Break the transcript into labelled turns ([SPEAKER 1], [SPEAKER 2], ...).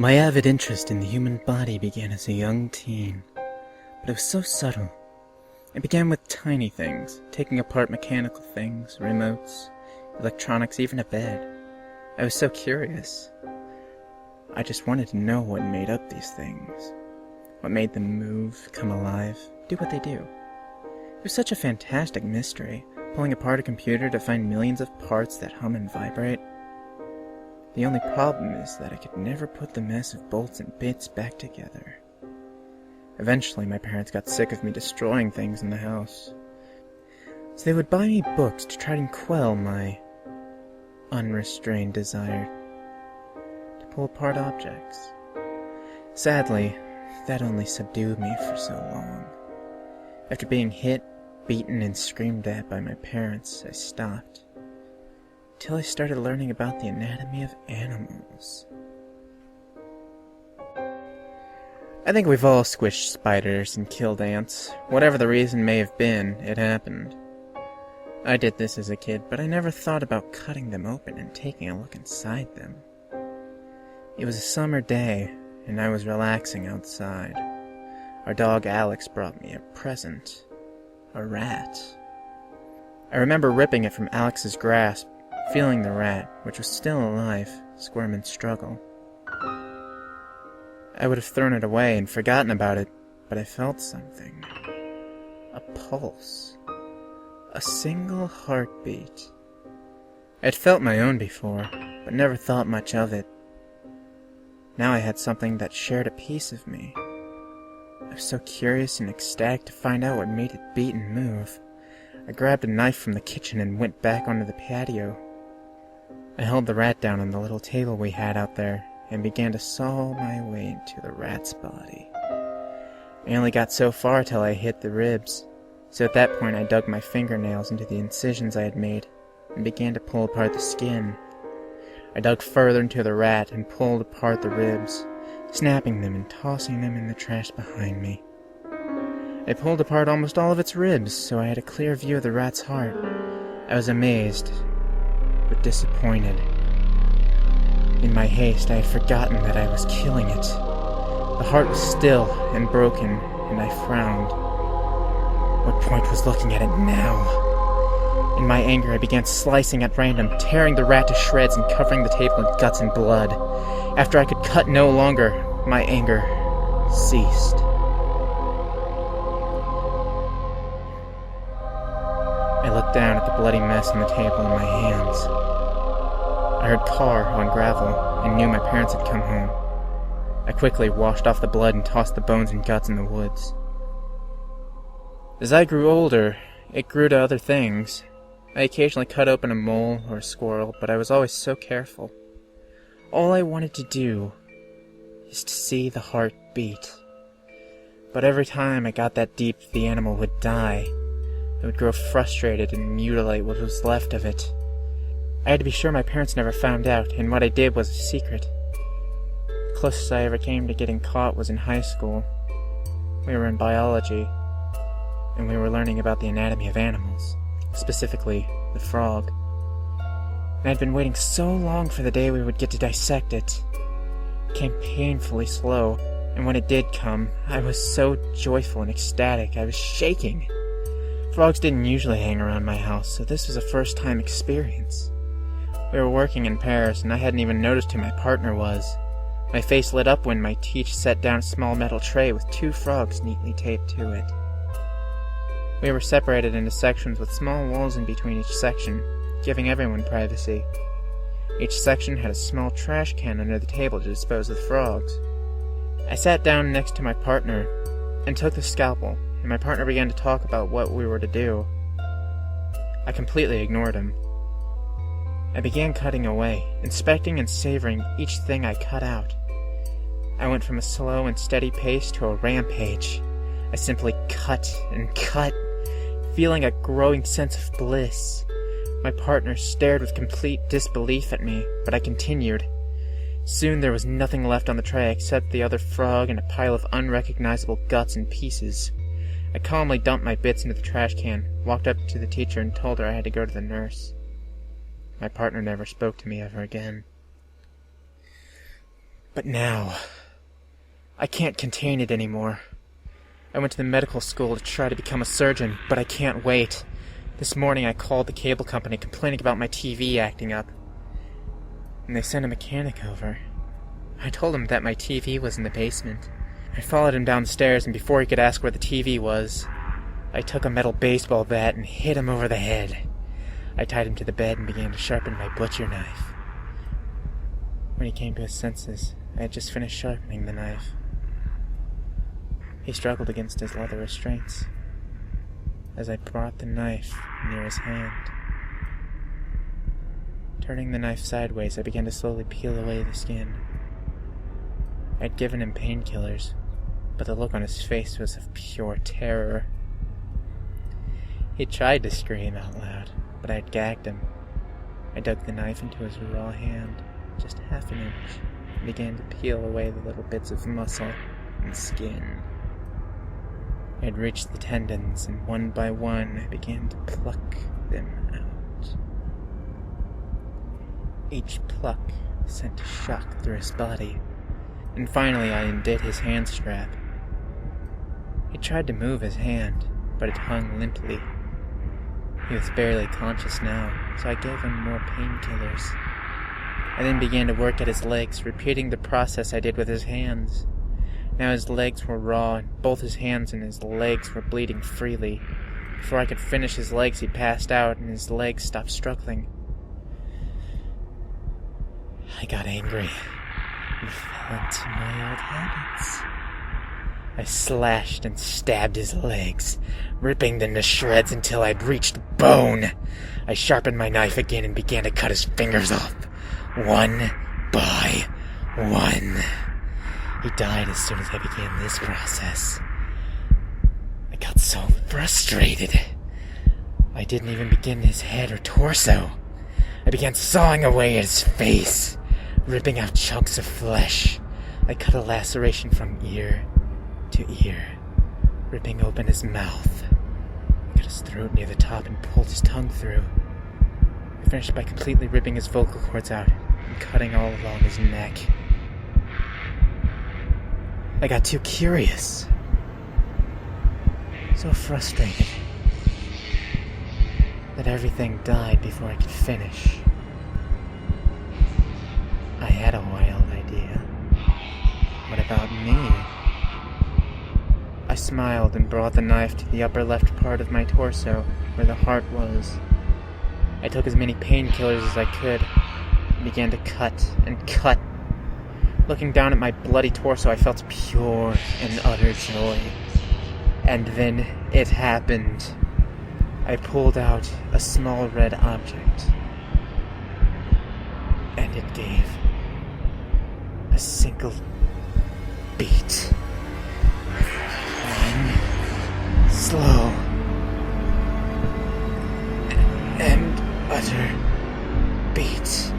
[SPEAKER 1] My avid interest in the human body began as a young teen, but it was so subtle. It began with tiny things, taking apart mechanical things, remotes, electronics, even a bed. I was so curious. I just wanted to know what made up these things, what made them move, come alive, do what they do. It was such a fantastic mystery, pulling apart a computer to find millions of parts that hum and vibrate. The only problem is that I could never put the mess of bolts and bits back together. Eventually, my parents got sick of me destroying things in the house, so they would buy me books to try and quell my unrestrained desire to pull apart objects. Sadly, that only subdued me for so long. After being hit, beaten, and screamed at by my parents, I stopped, till I started learning about the anatomy of animals. I think we've all squished spiders and killed ants. Whatever the reason may have been, it happened. I did this as a kid, but I never thought about cutting them open and taking a look inside them. It was a summer day, and I was relaxing outside. Our dog Alex brought me a present, a rat. I remember ripping it from Alex's grasp, feeling the rat, which was still alive, squirm and struggle. I would have thrown it away and forgotten about it, but I felt something. A pulse. A single heartbeat. I'd felt my own before, but never thought much of it. Now I had something that shared a piece of me. I was so curious and ecstatic to find out what made it beat and move. I grabbed a knife from the kitchen and went back onto the patio. I held the rat down on the little table we had out there and began to saw my way into the rat's body. I only got so far till I hit the ribs, so at that point I dug my fingernails into the incisions I had made and began to pull apart the skin. I dug further into the rat and pulled apart the ribs, snapping them and tossing them in the trash behind me. I pulled apart almost all of its ribs, so I had a clear view of the rat's heart. I was amazed, but disappointed. In my haste, I had forgotten that I was killing it. The heart was still and broken, and I frowned. What point was looking at it now? In my anger, I began slicing at random, tearing the rat to shreds and covering the table in guts and blood. After I could cut no longer, my anger ceased. I looked down at the bloody mess on the table in my hands. I heard car on gravel and knew my parents had come home. I quickly washed off the blood and tossed the bones and guts in the woods. As I grew older, it grew to other things. I occasionally cut open a mole or a squirrel, but I was always so careful. All I wanted to do is to see the heart beat. But every time I got that deep, the animal would die. I would grow frustrated and mutilate what was left of it. I had to be sure my parents never found out, and what I did was a secret. The closest I ever came to getting caught was in high school. We were in biology, and we were learning about the anatomy of animals, specifically the frog. And I'd been waiting so long for the day we would get to dissect it. It came painfully slow, and when it did come, I was so joyful and ecstatic I was shaking. Frogs didn't usually hang around my house, so this was a first-time experience. We were working in pairs, and I hadn't even noticed who my partner was. My face lit up when my teacher set down a small metal tray with 2 frogs neatly taped to it. We were separated into sections with small walls in between each section, giving everyone privacy. Each section had a small trash can under the table to dispose of the frogs. I sat down next to my partner and took the scalpel, and my partner began to talk about what we were to do. I completely ignored him. I began cutting away, inspecting and savoring each thing I cut out. I went from a slow and steady pace to a rampage. I simply cut and cut, feeling a growing sense of bliss. My partner stared with complete disbelief at me, but I continued. Soon there was nothing left on the tray except the other frog and a pile of unrecognizable guts and pieces. I calmly dumped my bits into the trash can, walked up to the teacher and told her I had to go to the nurse. My partner never spoke to me ever again. But now, I can't contain it anymore. I went to the medical school to try to become a surgeon, but I can't wait. This morning I called the cable company complaining about my TV acting up, and they sent a mechanic over. I told him that my TV was in the basement. I followed him downstairs, and before he could ask where the TV was, I took a metal baseball bat and hit him over the head. I tied him to the bed and began to sharpen my butcher knife. When he came to his senses, I had just finished sharpening the knife. He struggled against his leather restraints as I brought the knife near his hand. Turning the knife sideways, I began to slowly peel away the skin. I'd given him painkillers, but the look on his face was of pure terror. He tried to scream out loud, but I'd gagged him. I dug the knife into his raw hand, just half an inch, and began to peel away the little bits of muscle and skin. I had reached the tendons, and one by one I began to pluck them out. Each pluck sent a shock through his body, and finally I undid his hand strap. He tried to move his hand, but it hung limply. He was barely conscious now, so I gave him more painkillers. I then began to work at his legs, repeating the process I did with his hands. Now his legs were raw, and both his hands and his legs were bleeding freely. Before I could finish his legs, he passed out, and his legs stopped struggling. I got angry and fell into my old habits. I slashed and stabbed his legs, ripping them to shreds until I'd reached bone. I sharpened my knife again and began to cut his fingers off, one by one. He died as soon as I began this process. I got so frustrated. I didn't even begin his head or torso. I began sawing away at his face, ripping out chunks of flesh. I cut a laceration from ear to ear, ripping open his mouth. I cut his throat near the top and pulled his tongue through. I finished by completely ripping his vocal cords out and cutting all along his neck. I got too curious, so frustrated, that everything died before I could finish. I had a wild idea. What about me? I smiled and brought the knife to the upper left part of my torso, where the heart was. I took as many painkillers as I could, and began to cut and cut. Looking down at my bloody torso, I felt pure and utter joy. And then it happened. I pulled out a small red object, and it gave a single beat. One slow and utter beat.